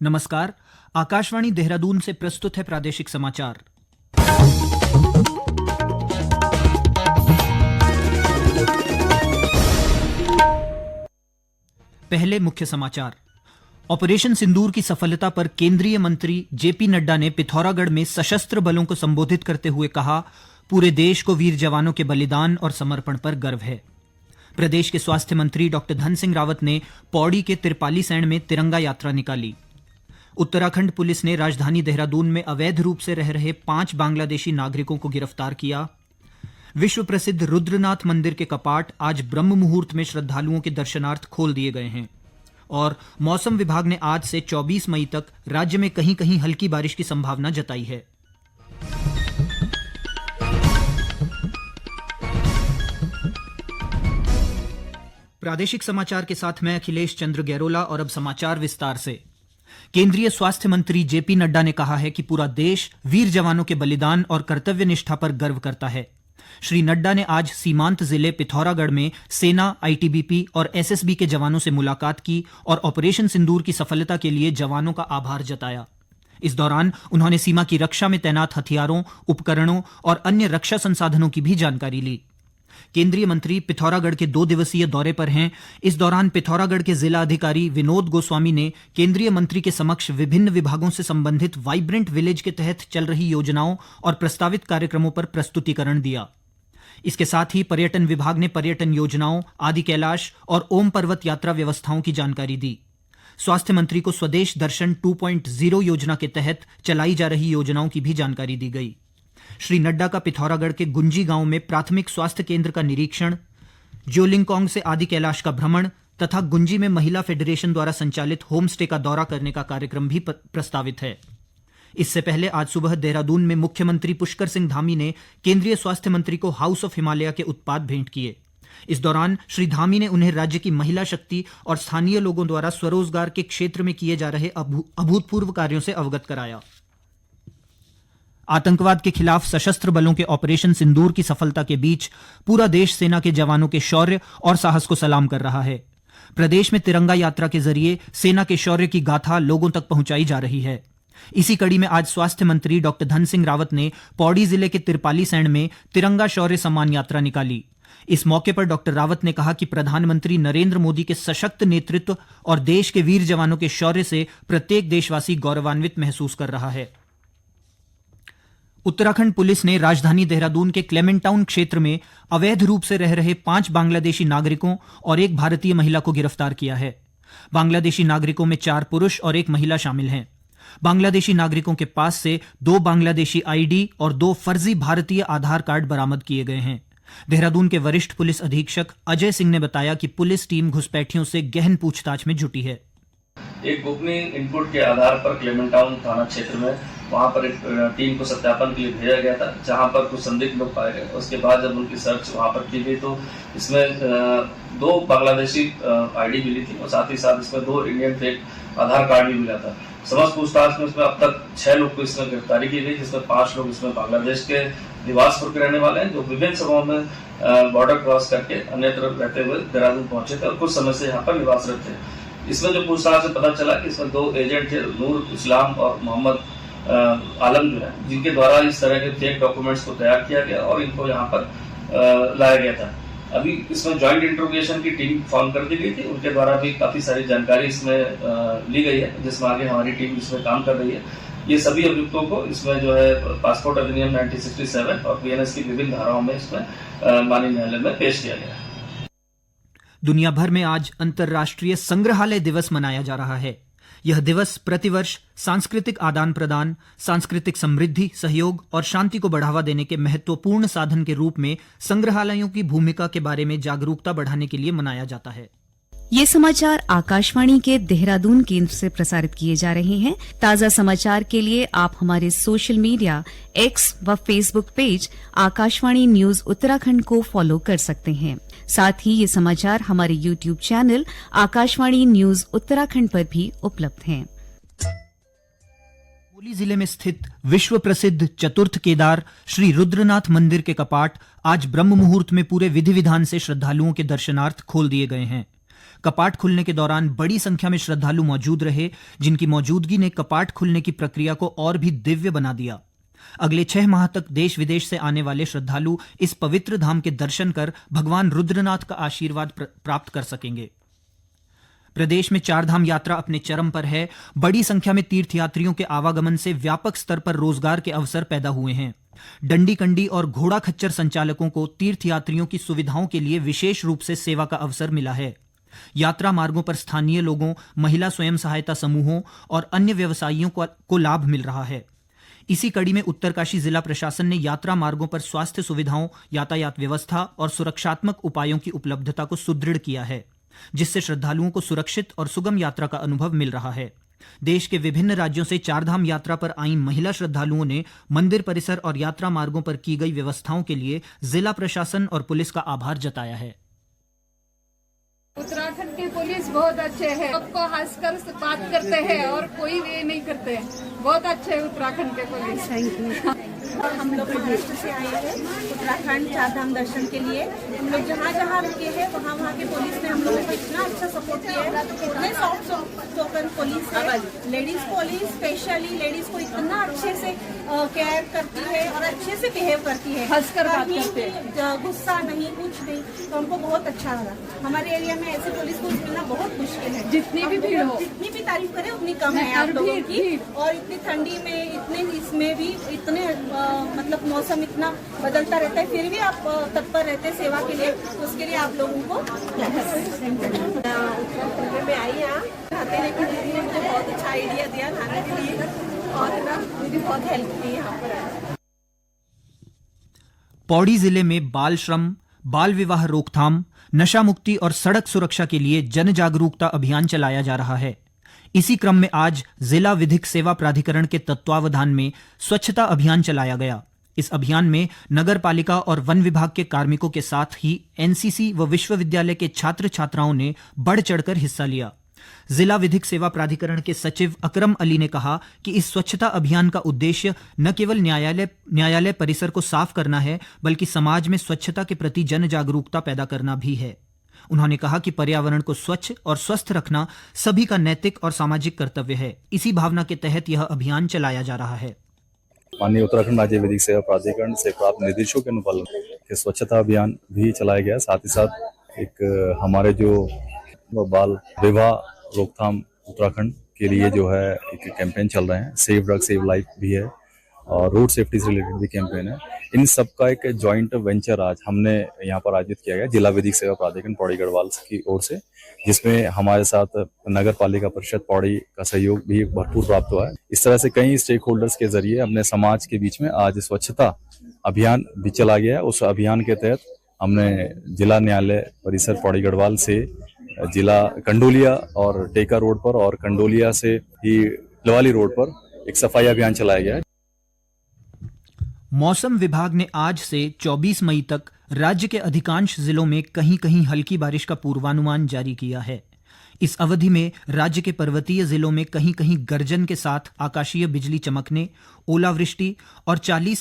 नमस्कार। आकाशवाणी देहरादून से प्रस्तुत है प्रादेशिक समाचार। पहले मुख्य समाचार। ऑपरेशन सिंदूर की सफलता पर केंद्रीय मंत्री जेपी नड्डा ने पिथौरागढ़ में सशस्त्र बलों को संबोधित करते हुए कहा, पूरे देश को वीर जवानों के बलिदान और समर्पण पर गर्व है। प्रदेश के स्वास्थ्य मंत्री डॉक्टर धन सिंह रावत ने पौड़ी के तिरपाली सैंण में तिरंगा यात्रा निकाली। उत्तराखंड पुलिस ने राजधानी देहरादून में अवैध रूप से रह रहे 5 बांग्लादेशी नागरिकों को गिरफ्तार किया। विश्व प्रसिद्ध रुद्रनाथ मंदिर के कपाट आज ब्रह्म मुहूर्त में श्रद्धालुओं के दर्शनार्थ खोल दिए गए हैं। और मौसम विभाग ने आज से 24 मई तक राज्य में कहीं कहीं हल्की बारिश की संभावना जताई है। प्रादेशिक समाचार के साथ मैं अखिलेश चंद्र गैरोला और अब समाचार विस्तार से। केंद्रीय स्वास्थ्य मंत्री जेपी नड्डा ने कहा है कि पूरा देश वीर जवानों के बलिदान और कर्तव्य निष्ठा पर गर्व करता है। श्री नड्डा ने आज सीमांत जिले पिथौरागढ़ में सेना, आईटीबीपी और एसएसबी के जवानों से मुलाकात की और ऑपरेशन सिंदूर की सफलता के लिए जवानों का आभार जताया। इस दौरान उन्होंने सीमा की रक्षा में तैनात हथियारों, उपकरणों और अन्य रक्षा संसाधनों की भी जानकारी ली। केंद्रीय मंत्री पिथौरागढ़ के 2 दिवसीय दौरे पर हैं। इस दौरान पिथौरागढ़ के जिला अधिकारी विनोद गोस्वामी ने केंद्रीय मंत्री के समक्ष विभिन्न विभागों से संबंधित वाइब्रेंट विलेज के तहत चल रही योजनाओं और प्रस्तावित कार्यक्रमों पर प्रस्तुतिकरण दिया। इसके साथ ही पर्यटन विभाग ने पर्यटन योजनाओं, आदि कैलाश और ओम पर्वत यात्रा व्यवस्थाओं की जानकारी दी। स्वास्थ्य मंत्री को स्वदेश दर्शन 2.0 योजना के तहत चलाई जा रही योजनाओं की भी जानकारी दी गई। श्री नड्डा का पिथौरागढ़ के गुंजी गांव में प्राथमिक स्वास्थ्य केंद्र का निरीक्षण, ज्योलिंगकोंग से आदि कैलाश का भ्रमण तथा गुंजी में महिला फेडरेशन द्वारा संचालित होम स्टे का दौरा करने का कार्यक्रम भी प्रस्तावित है। इससे पहले आज सुबह देहरादून में मुख्यमंत्री पुष्कर सिंह धामी ने केंद्रीय स्वास्थ्य मंत्री को हाउस ऑफ हिमालय के उत्पाद भेंट किए। इस दौरान श्री धामी ने उन्हें राज्य की महिला शक्ति और स्थानीय लोगों द्वारा स्वरोजगार के क्षेत्र में किए जा रहे अभूतपूर्व कार्यों से अवगत कराया। आतंकवाद के खिलाफ सशस्त्र बलों के ऑपरेशन सिंदूर की सफलता के बीच पूरा देश सेना के जवानों के शौर्य और साहस को सलाम कर रहा है। प्रदेश में तिरंगा यात्रा के जरिए सेना के शौर्य की गाथा लोगों तक पहुंचाई जा रही है। इसी कड़ी में आज स्वास्थ्य मंत्री डॉक्टर धन सिंह रावत ने पौड़ी जिले के तिरपाली सैंण में तिरंगा शौर्य सम्मान यात्रा निकाली। इस मौके पर डॉक्टर रावत ने कहा कि प्रधानमंत्री नरेंद्र मोदी के सशक्त नेतृत्व और देश के वीर जवानों के शौर्य से प्रत्येक देशवासी गौरवान्वित महसूस कर रहा है। उत्तराखंड पुलिस ने राजधानी देहरादून के क्लेमेंट टाउन क्षेत्र में अवैध रूप से रह रहे 5 बांग्लादेशी नागरिकों और 1 भारतीय महिला को गिरफ्तार किया है। बांग्लादेशी नागरिकों में 4 पुरुष और 1 महिला शामिल हैं। बांग्लादेशी नागरिकों के पास से 2 बांग्लादेशी आईडी और 2 फर्जी भारतीय आधार कार्ड बरामद किए गए हैं। देहरादून के वरिष्ठ पुलिस अधीक्षक अजय सिंह ने बताया कि पुलिस टीम घुसपैठियों से गहन पूछताछ में जुटी है। एक गोपनीय इनपुट के आधार पर क्लेमेंट टाउन थाना क्षेत्र में वहां पर एक टीम को सत्यापन के लिए भेजा गया था, जहां पर कुछ संदिग्ध लोग पाए गए। उसके बाद जब उनकी सर्च वहां पर की गई तो इसमें 2 बांग्लादेशी आईडी मिली थी और साथ ही साथ इसमें 2 इंडियन फेक आधार कार्ड भी मिला था। समस्त पूछताछ में इसमें अब तक 6 लोग को इसमें गिरफ्तारी की गई, जिसमें 5 लोग इसमें बांग्लादेश के निवासपुर के रहने वाले हैं, जो विभिन्न समयों में बॉर्डर क्रॉस करके अन्यत्र रहते हुए देहरादून पहुंचे थे और कुछ समय से यहाँ पर निवासरत थे। इसमें जो पूछताछ से पता चला कि इसमें 2 एजेंट थे, नूर इस्लाम और मोहम्मद आलम जो है, जिनके द्वारा इस तरह के फेक डॉक्यूमेंट्स को तैयार किया गया और इनको यहाँ पर लाया गया था। अभी इसमें ज्वाइंट इंट्रोगेशन की टीम फॉर्म कर दी गई थी, उनके द्वारा भी काफी सारी जानकारी इसमें ली गई है, जिसमें आगे हमारी टीम इसमें काम कर रही है। ये सभी अभियुक्तों को इसमें जो है पासपोर्ट अधिनियम 1967 और पीएनएस की विभिन्न धाराओं में इसमें माननीय न्यायालय में पेश किया गया है। दुनिया भर में आज अंतर्राष्ट्रीय संग्रहालय दिवस मनाया जा रहा है। यह दिवस प्रतिवर्ष सांस्कृतिक आदान प्रदान, सांस्कृतिक समृद्धि, सहयोग और शांति को बढ़ावा देने के महत्वपूर्ण साधन के रूप में संग्रहालयों की भूमिका के बारे में जागरूकता बढ़ाने के लिए मनाया जाता है। ये समाचार आकाशवाणी के देहरादून केंद्र से प्रसारित किए जा रहे हैं। ताजा समाचार के लिए आप हमारे सोशल मीडिया एक्स व Facebook page Akashvani news Uttarakhand को फॉलो कर सकते हैं। साथ ही ये समाचार हमारे YouTube channel Akashvani news Uttarakhand पर भी उपलब्ध हैं। चमोली जिले में स्थित विश्व प्रसिद्ध चतुर्थ केदार श्री रुद्रनाथ मंदिर के कपाट आज ब्रह्म मुहूर्त में पूरे विधि विधान से श्रद्धालुओं के दर्शनार्थ खोल दिए गए हैं। कपाट खुलने के दौरान बड़ी संख्या में श्रद्धालु मौजूद रहे, जिनकी मौजूदगी ने कपाट खुलने की प्रक्रिया को और भी दिव्य बना दिया। अगले 6 माह तक देश विदेश से आने वाले श्रद्धालु इस पवित्र धाम के दर्शन कर भगवान रुद्रनाथ का आशीर्वाद प्राप्त कर सकेंगे। प्रदेश में चारधाम यात्रा अपने चरम पर है। बड़ी संख्या में तीर्थयात्रियों के आवागमन से व्यापक स्तर पर रोजगार के अवसर पैदा हुए हैं। डंडी कंडी और घोड़ा खच्चर संचालकों को तीर्थयात्रियों की सुविधाओं के लिए विशेष रूप से सेवा का अवसर मिला है। यात्रा मार्गों पर स्थानीय लोगों, महिला स्वयं सहायता समूहों और अन्य व्यवसायियों को लाभ मिल रहा है। इसी कड़ी में उत्तरकाशी जिला प्रशासन ने यात्रा मार्गों पर स्वास्थ्य सुविधाओं, यातायात व्यवस्था और सुरक्षात्मक उपायों की उपलब्धता को सुदृढ़ किया है, जिससे श्रद्धालुओं को सुरक्षित और सुगम यात्रा का अनुभव मिल रहा है। देश के विभिन्न राज्यों से चारधाम यात्रा पर आई महिला श्रद्धालुओं ने मंदिर परिसर और यात्रा मार्गों पर की गई व्यवस्थाओं के लिए जिला प्रशासन और पुलिस का आभार जताया है। उत्तराखंड की पुलिस बहुत अच्छे हैं, सबको हंसकर बात करते हैं और कोई ये नहीं करते हैं। बहुत अच्छे उत्तराखंड के पुलिस। Thank you. और हम लोग महाराष्ट्र से आए हैं उत्तराखंड चारधाम दर्शन के लिए। हम लोग जहाँ जहाँ रुके हैं वहाँ के पुलिस ने हम लोगों को इतना अच्छा सपोर्ट किया है। इतने सॉफ्ट स्पोकन पुलिस है, लेडीज पुलिस स्पेशली लेडीज को इतना अच्छे से केयर करती है और अच्छे से बिहेव करती है, हंसकर बात करते हैं, गुस्सा नहीं, कुछ नहीं। तो हमको बहुत अच्छा लगा। हमारे एरिया में ऐसे पुलिस को मिलना बहुत मुश्किल है। जितनी भी भीड़ हो, जितनी भी तारीफ करें उतनी कम है आप लोगों की। और इतनी ठंडी में, इतने इसमें भी इतने मतलब मौसम इतना बदलता रहता है, फिर भी आप तत्पर रहते हैं सेवा के लिए। तो उसके लिए आप लोगों को उत्तराखंड में आई यहाँ खाते हैं कि दीदी ने मुझे बहुत अच्छा आइडिया दिया खाने के लिए और ना मुझे बहुत हेल्प की यहाँ पर। पौड़ी जिले में बाल श्रम, बाल विवाह रोकथाम, नशा मुक्ति और सड़क सुरक्षा के लिए जन जागरूकता अभियान चलाया जा रहा है। इसी क्रम में आज जिला विधिक सेवा प्राधिकरण के तत्वावधान में स्वच्छता अभियान चलाया गया। इस अभियान में नगर पालिका और वन विभाग के कार्मिकों के साथ ही एनसीसी व विश्वविद्यालय के छात्र छात्राओं ने बढ़ चढ़कर हिस्सा लिया। जिला विधिक सेवा प्राधिकरण के सचिव अकरम अली ने कहा कि इस स्वच्छता अभियान का उद्देश्य न केवल न्यायालय परिसर को साफ करना है, बल्कि समाज में स्वच्छता के प्रति जन जागरूकता पैदा करना भी है। उन्होंने कहा कि पर्यावरण को स्वच्छ और स्वस्थ रखना सभी का नैतिक और सामाजिक कर्तव्य है। इसी भावना के तहत यह अभियान चलाया जा रहा है। माननीय उत्तराखंड राज्य विधिक सेवा प्राधिकरण से प्राप्त निर्देशों के अनुपालन के स्वच्छता अभियान भी चलाया गया। साथ ही साथ एक हमारे जो बाल विवाह रोकथाम उत्तराखंड के लिए जो है एक कैंपेन चल रहे हैं, सेव ड्रग सेव लाइफ भी है और रोड सेफ्टी से रिलेटेड भी कैंपेन है। इन सब का एक जॉइंट वेंचर आज हमने यहाँ पर आयोजित किया गया जिला विधिक सेवा प्राधिकरण पौड़ी गढ़वाल की ओर से, जिसमें हमारे साथ नगर पालिका परिषद पौड़ी का सहयोग भी भरपूर प्राप्त हुआ है। इस तरह से कई स्टेक होल्डर्स के जरिए अपने समाज के बीच में आज स्वच्छता अभियान भी चला गया। उस अभियान के तहत हमने जिला न्यायालय परिसर पौड़ी गढ़वाल से जिला कंडोलिया और टेका रोड पर और कंडोलिया से ही लवाली रोड पर एक सफाई अभियान चलाया गया है। मौसम विभाग ने आज से 24 मई तक राज्य के अधिकांश जिलों में कहीं कहीं हल्की बारिश का पूर्वानुमान जारी किया है। इस अवधि में राज्य के पर्वतीय जिलों में कहीं कहीं गर्जन के साथ आकाशीय बिजली चमकने, ओलावृष्टि और 40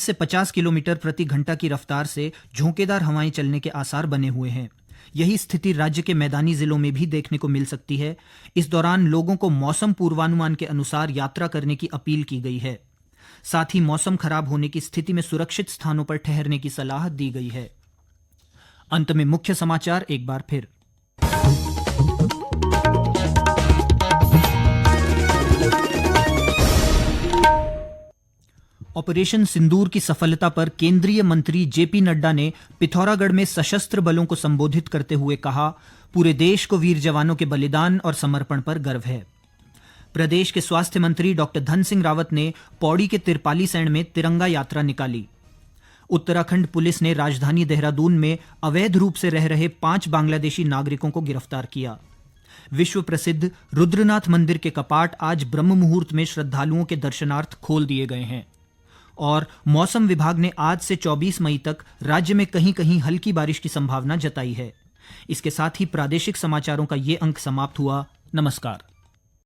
से 50 किलोमीटर प्रति घंटा की रफ्तार से झोंकेदार हवाएं चलने के आसार बने हुए हैं। यही स्थिति राज्य के मैदानी जिलों में भी देखने को मिल सकती है। इस दौरान लोगों को मौसम पूर्वानुमान के अनुसार यात्रा करने की अपील की गई है। साथ ही मौसम खराब होने की स्थिति में सुरक्षित स्थानों पर ठहरने की सलाह दी गई है। अंत में मुख्य समाचार एक बार फिर। ऑपरेशन सिंदूर की सफलता पर केंद्रीय मंत्री जेपी नड्डा ने पिथौरागढ़ में सशस्त्र बलों को संबोधित करते हुए कहा, पूरे देश को वीर जवानों के बलिदान और समर्पण पर गर्व है। प्रदेश के स्वास्थ्य मंत्री डॉक्टर धन सिंह रावत ने पौड़ी के तिरपाली सैंण में तिरंगा यात्रा निकाली। उत्तराखंड पुलिस ने राजधानी देहरादून में अवैध रूप से रह रहे 5 बांग्लादेशी नागरिकों को गिरफ्तार किया। विश्व प्रसिद्ध रुद्रनाथ मंदिर के कपाट आज ब्रह्म मुहूर्त में श्रद्धालुओं के दर्शनार्थ खोल दिए गए हैं। और मौसम विभाग ने आज से 24 मई तक राज्य में कहीं कहीं हल्की बारिश की संभावना जताई है। इसके साथ ही प्रादेशिक समाचारों का ये अंक समाप्त हुआ। नमस्कार।